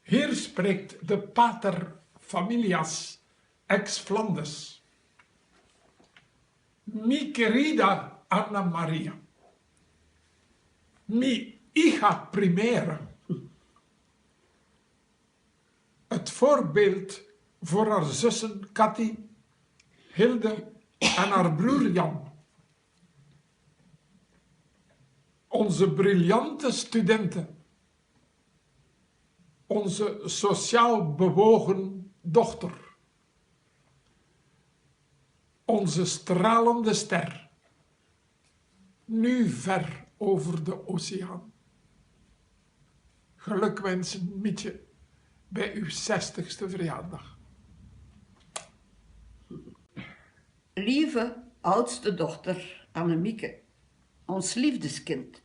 Hier spreekt de pater familias ex Flandes. Mi querida Ana Maria, mi hija primera. Het voorbeeld voor haar zussen Cathy, Hilde en haar broer Jan. Onze briljante studenten. Onze sociaal bewogen dochter. Onze stralende ster. Nu ver over de oceaan. Gelukwensen, Mietje, bij uw 60ste verjaardag. Lieve oudste dochter Annemieke, ons liefdeskind,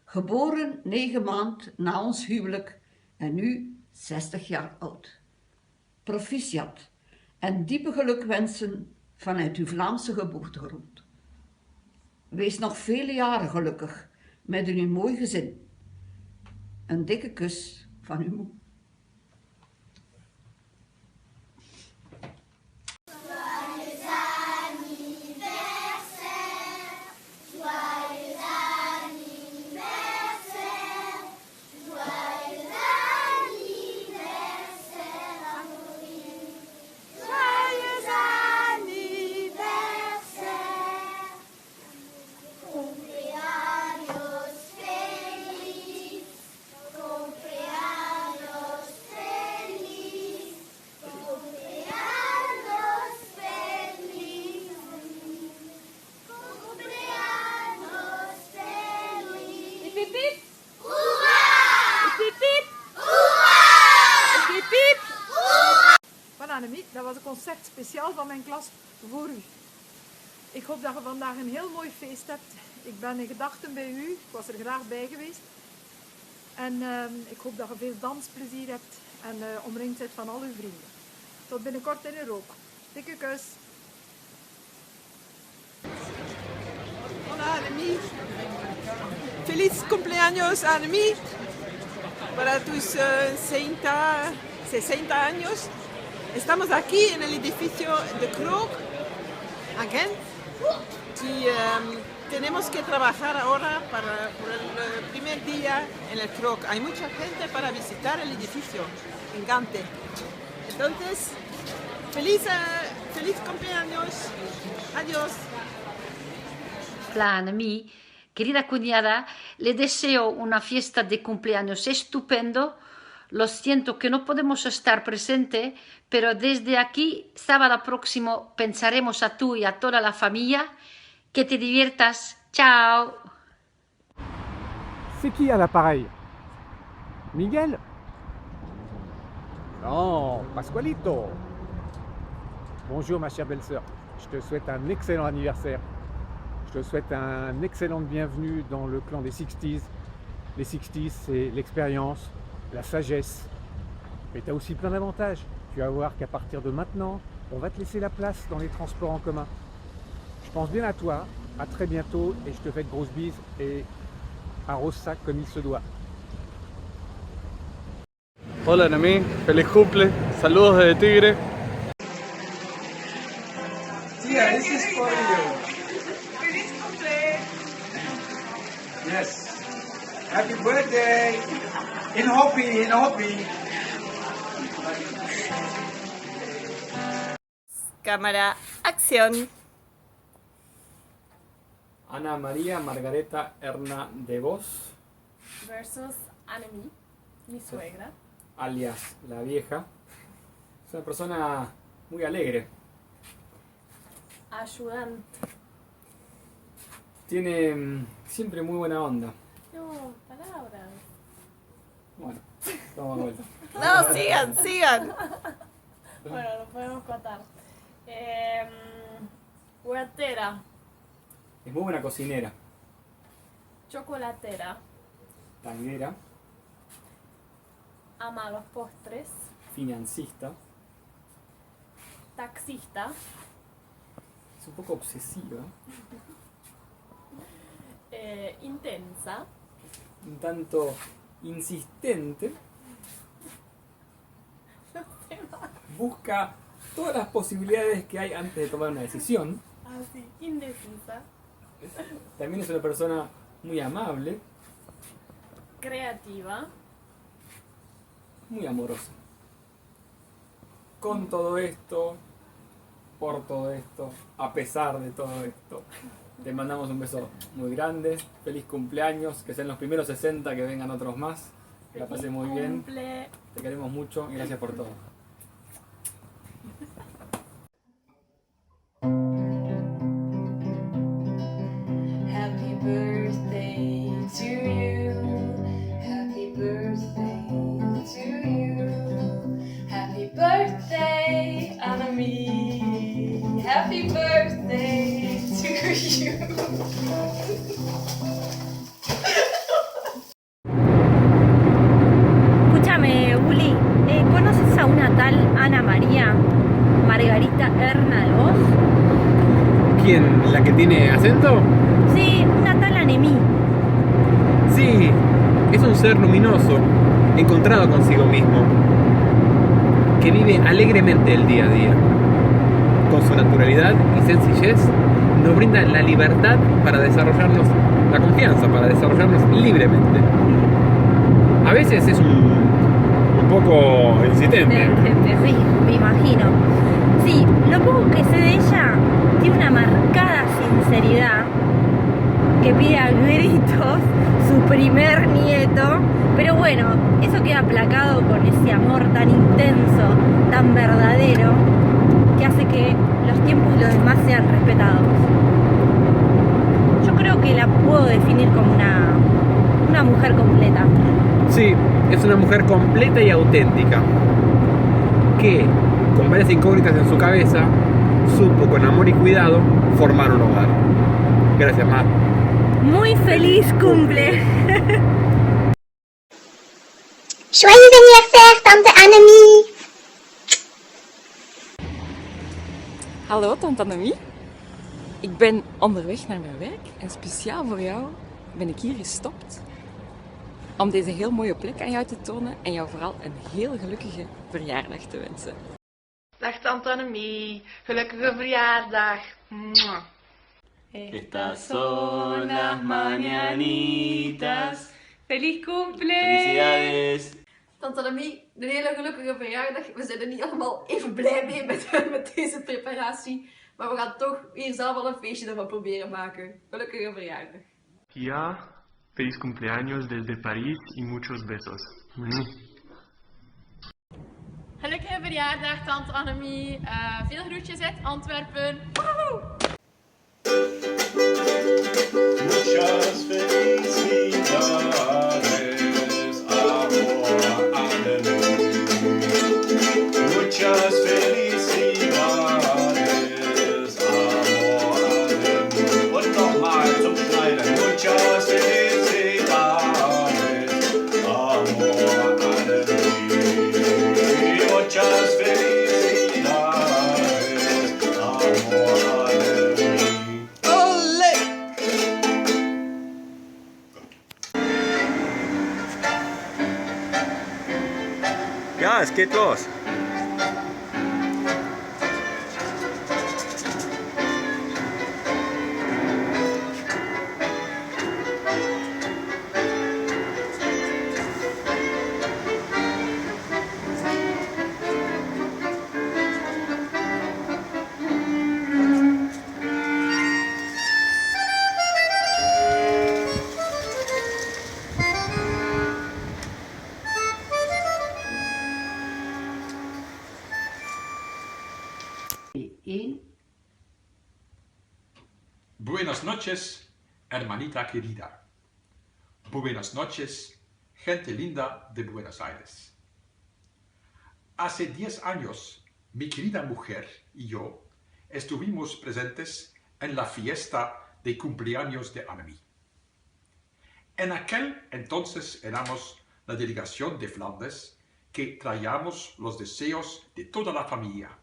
geboren 9 maanden na ons huwelijk en nu 60 jaar oud. Proficiat en diepe gelukwensen vanuit uw Vlaamse geboortegrond. Wees nog vele jaren gelukkig met uw mooi gezin. Een dikke kus van uw moeder. Annemiek, dat was een concert speciaal van mijn klas voor u. Ik hoop dat je vandaag een heel mooi feest hebt. Ik ben in gedachten bij u, ik was er graag bij geweest. En ik hoop dat je veel dansplezier hebt en omringd bent van al uw vrienden. Tot binnenkort in Europa. Dikke kus. Hola Annemiek. Feliz cumpleaños Annemiek. Para tus 60 años. Estamos aquí en el edificio de Krook, again, y tenemos que trabajar ahora por el primer día en el Krook. Hay mucha gente para visitar el edificio en Gante. Entonces, feliz cumpleaños. Adiós. Hola, Annemiek. Querida cuñada, le deseo una fiesta de cumpleaños estupendo. Lo siento que no podemos estar presente, pero desde aquí, sábado próximo, pensaremos a tú y a toda la familia. Que te diviertas. Chao. C'est qui à l'appareil? Miguel? Non, Pasqualito. Bonjour ma chère belle-sœur. Je te souhaite un excellent anniversaire. Je te souhaite un excellente bienvenue dans le clan des 60s. Les 60s, c'est l'expérience, la sagesse, mais tu as aussi plein d'avantages. Tu vas voir qu'à partir de maintenant, on va te laisser la place dans les transports en commun. Je pense bien à toi, à très bientôt et je te fais de grosses bises et arrose ça comme il se doit. Hola Annemiek, feliz cumple, saludos desde Tigre. Yeah, this is for you. Feliz cumple. Yes. Happy birthday. In Hopi. Cámara, acción. Ana María Margareta Herna de Vos, versus Annemiek, mi suegra. alias La Vieja. Es una persona muy alegre. Ayudante. Tiene siempre muy buena onda. No, palabras. Bueno, vamos de vuelta. No, sigan. Bueno, lo podemos contar. Huertera. Es muy buena cocinera. Chocolatera. Tanguera. Ama los postres. Financista. Taxista. Es un poco obsesiva. Intensa. Un tanto insistente. busca todas las posibilidades que hay antes de tomar una decisión. Así, indecisa. También es una persona muy amable, Creativa. muy amorosa. Con todo esto, por todo esto, a pesar de todo esto, te mandamos un beso muy grande. Feliz cumpleaños, que sean los primeros 60, que vengan otros más. Que la pases muy bien. Cumple. Te queremos mucho y gracias por todo. Happy birthday to you. Happy birthday to you. Happy birthday, Annemie. Happy birthday to you. Escúchame, Uli, ¿conoces a una tal Ana María Margarita Erna de Vos? ¿Quién? ¿La que tiene acento? Sí, una tal Annemie. Sí, es un ser luminoso, encontrado consigo mismo, que vive alegremente el día a día. Con su naturalidad y sencillez nos brinda la libertad para desarrollarnos, la confianza para desarrollarnos libremente. A veces es un poco insistente. Sí, me imagino. Sí, lo poco que sé de ella tiene una marcada sinceridad que pide a gritos su primer nieto, pero bueno, eso queda aplacado con ese amor tan intenso, tan verdadero, que hace que los tiempos y los demás sean respetados. Yo creo que la puedo definir como una mujer completa. Sí, es una mujer completa y auténtica, que, con varias incógnitas en su cabeza, supo con amor y cuidado formar un hogar. Gracias, Ma. Muy feliz cumple. Joyeux anniversaire, tante Annemie! Hallo, tante Annemie. Ik ben onderweg naar mijn werk en speciaal voor jou ben ik hier gestopt om deze heel mooie plek aan jou te tonen en jou vooral een heel gelukkige verjaardag te wensen. Dag tante Annemie, gelukkige verjaardag. Mwah. Estas son las mañanitas. Feliz cumple! Felicidades! Tante Annemie, een hele gelukkige verjaardag. We zijn er niet allemaal even blij mee met deze preparatie. Maar we gaan toch hier zelf wel een feestje ervan proberen maken. Gelukkige verjaardag. Ja, feliz cumpleaños desde París y muchos besos. Gelukkige verjaardag tante Annemie. Veel groetjes uit Antwerpen. Woehoe! Muchas felicidades, amor Annemie. Muchas felicidades, amor Annemie. Und nochmal zum Schneiden. Muchas felicidades, amor Annemie. Muchas felicidades, amor Annemie. Olé! Ja, es geht los. Buenas noches, hermanita querida. Buenas noches, gente linda de Buenos Aires. Hace 10 años, mi querida mujer y yo estuvimos presentes en la fiesta de cumpleaños de Annemie. En aquel entonces éramos la delegación de Flandes que traíamos los deseos de toda la familia.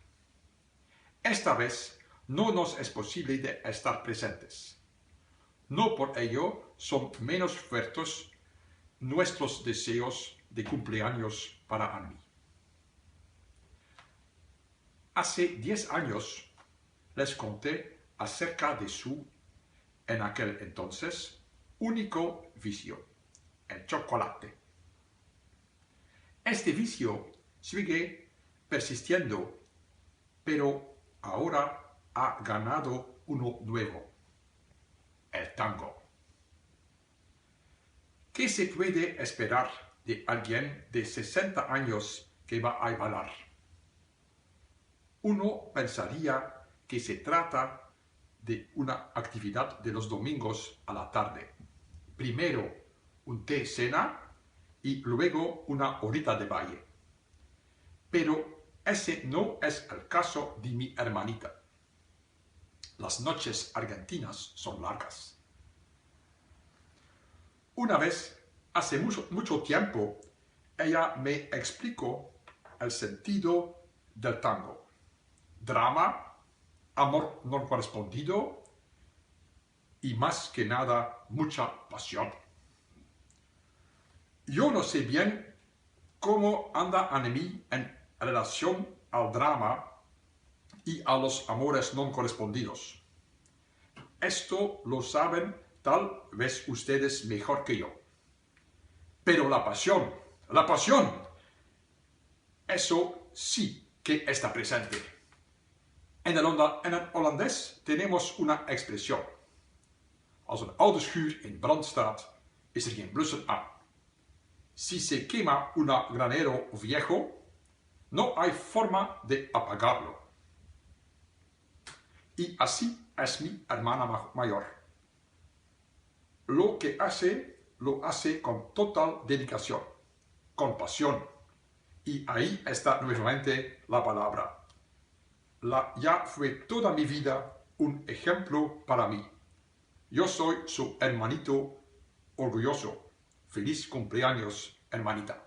Esta vez no nos es posible de estar presentes. No por ello son menos fuertes nuestros deseos de cumpleaños para Annemie. Hace 10 años les conté acerca de su, en aquel entonces, único vicio, el chocolate. Este vicio sigue persistiendo, pero ahora ha ganado uno nuevo, el tango. ¿Qué se puede esperar de alguien de 60 años que va a bailar? Uno pensaría que se trata de una actividad de los domingos a la tarde. Primero un té-cena y luego una horita de baile. Pero ese no es el caso de mi hermanita. Las noches argentinas son largas. Una vez, hace mucho tiempo, ella me explicó el sentido del tango. Drama, amor no correspondido y más que nada mucha pasión. Yo no sé bien cómo anda Annemie en relación al drama y a los amores no correspondidos. Esto lo saben tal vez ustedes mejor que yo. Pero la pasión, eso sí que está presente. En el holandés tenemos una expresión. Als een oude schuur in brand staat, is er geen blussen aan. Si se quema un granero viejo, no hay forma de apagarlo. Y así es mi hermana mayor. Lo que hace, lo hace con total dedicación, con pasión. Y ahí está nuevamente la palabra. Ya fue toda mi vida un ejemplo para mí. Yo soy su hermanito orgulloso. Feliz cumpleaños, hermanita.